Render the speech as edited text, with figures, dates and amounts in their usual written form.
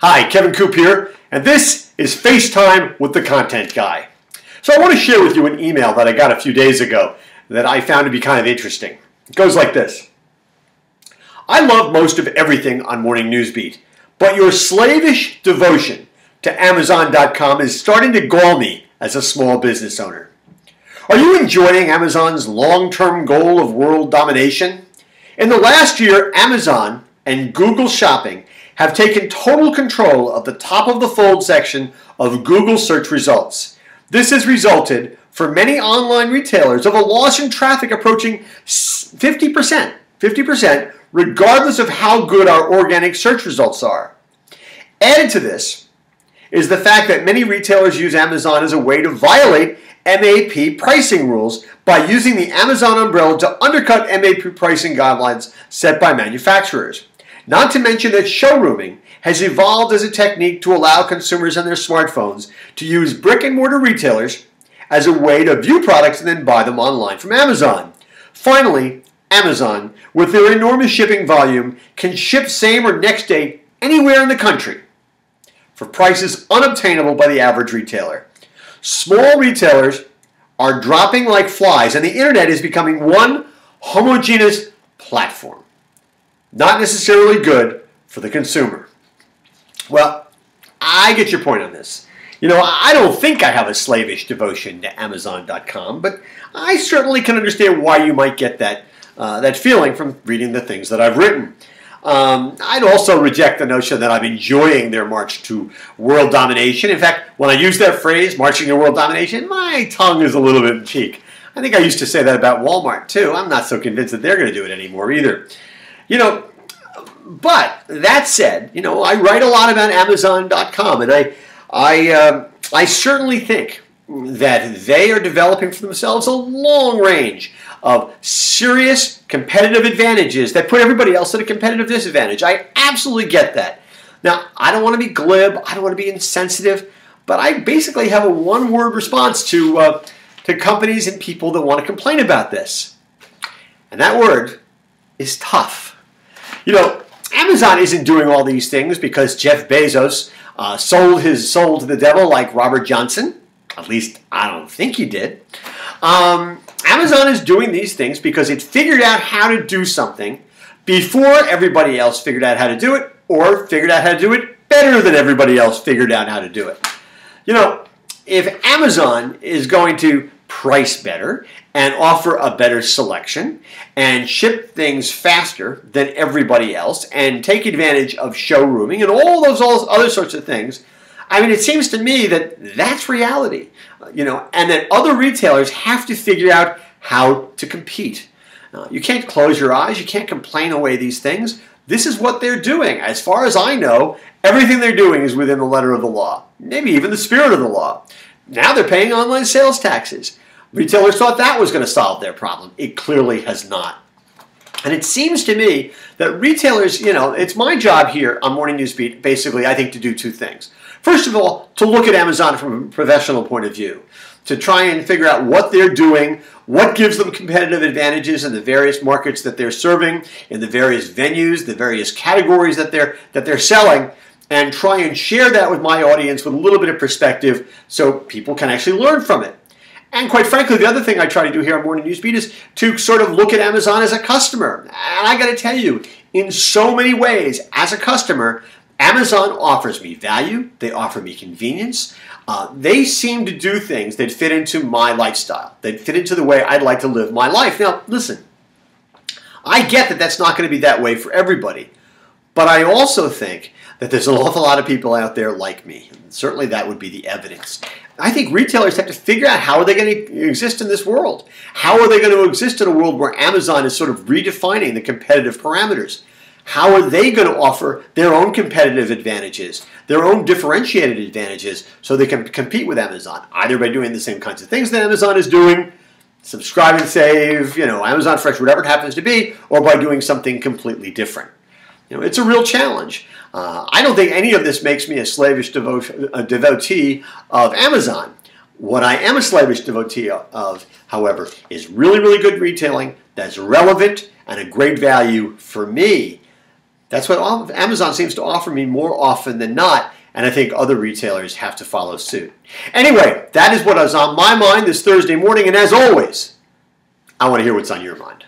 Hi, Kevin Coop here, and this is FaceTime with the Content Guy. So I want to share with you an email that I got a few days ago that I found to be kind of interesting. It goes like this. I love most of everything on Morning Newsbeat, but your slavish devotion to Amazon.com is starting to gall me as a small business owner. Are you enjoying Amazon's long-term goal of world domination? In the last year, Amazon and Google Shopping have taken total control of the top of the fold section of Google search results. This has resulted for many online retailers of a loss in traffic approaching 50%, regardless of how good our organic search results are. Added to this is the fact that many retailers use Amazon as a way to violate MAP pricing rules by using the Amazon umbrella to undercut MAP pricing guidelines set by manufacturers. Not to mention that showrooming has evolved as a technique to allow consumers on their smartphones to use brick-and-mortar retailers as a way to view products and then buy them online from Amazon. Finally, Amazon, with their enormous shipping volume, can ship same or next day anywhere in the country for prices unobtainable by the average retailer. Small retailers are dropping like flies, and the internet is becoming one homogeneous platform. Not necessarily good for the consumer. Well, I get your point on this. You know, I don't think I have a slavish devotion to Amazon.com, but I certainly can understand why you might get that feeling from reading the things that I've written. I'd also reject the notion that I'm enjoying their march to world domination. In fact, when I use that phrase, marching to world domination, my tongue is a little bit in cheek. I think I used to say that about Walmart, too. I'm not so convinced that they're going to do it anymore either. You know, but that said, you know, I write a lot about Amazon.com, and I certainly think that they are developing for themselves a long range of serious competitive advantages that put everybody else at a competitive disadvantage. I absolutely get that. Now, I don't want to be glib, I don't want to be insensitive, but I basically have a one-word response to companies and people that want to complain about this. And that word is tough. You know, Amazon isn't doing all these things because Jeff Bezos sold his soul to the devil like Robert Johnson. At least, I don't think he did. Amazon is doing these things because it figured out how to do something before everybody else figured out how to do it, or figured out how to do it better than everybody else figured out how to do it. You know, if Amazon is going to price better and offer a better selection and ship things faster than everybody else and take advantage of showrooming and all those other sorts of things, I mean, it seems to me that that's reality, you know, and that other retailers have to figure out how to compete. You can't close your eyes. You can't complain away these things. This is what they're doing. As far as I know, everything they're doing is within the letter of the law, maybe even the spirit of the law. Now they're paying online sales taxes. Retailers thought that was going to solve their problem. It clearly has not. And it seems to me that retailers, you know, it's my job here on Morning Newsbeat, basically, I think, to do two things. First of all, to look at Amazon from a professional point of view, to try and figure out what they're doing, what gives them competitive advantages in the various markets that they're serving, in the various venues, the various categories that they're selling, and try and share that with my audience with a little bit of perspective so people can actually learn from it. And quite frankly, the other thing I try to do here on Morning Newsbeat is to sort of look at Amazon as a customer. And I got to tell you, in so many ways, as a customer, Amazon offers me value. They offer me convenience. They seem to do things that fit into my lifestyle, that fit into the way I'd like to live my life. Now, listen, I get that that's not going to be that way for everybody. But I also think that there's an awful lot of people out there like me. Certainly that would be the evidence. I think retailers have to figure out how are they going to exist in this world. How are they going to exist in a world where Amazon is sort of redefining the competitive parameters? How are they going to offer their own competitive advantages, their own differentiated advantages, so they can compete with Amazon, either by doing the same kinds of things that Amazon is doing, subscribe and save, you know, Amazon Fresh, whatever it happens to be, or by doing something completely different. You know, it's a real challenge. I don't think any of this makes me a slavish devotee of Amazon. What I am a slavish devotee of, however, is really, really good retailing that's relevant and a great value for me That's what Amazon seems to offer me more often than not, and I think other retailers have to follow suit. Anyway, that is what is on my mind this Thursday morning, and as always, I want to hear what's on your mind.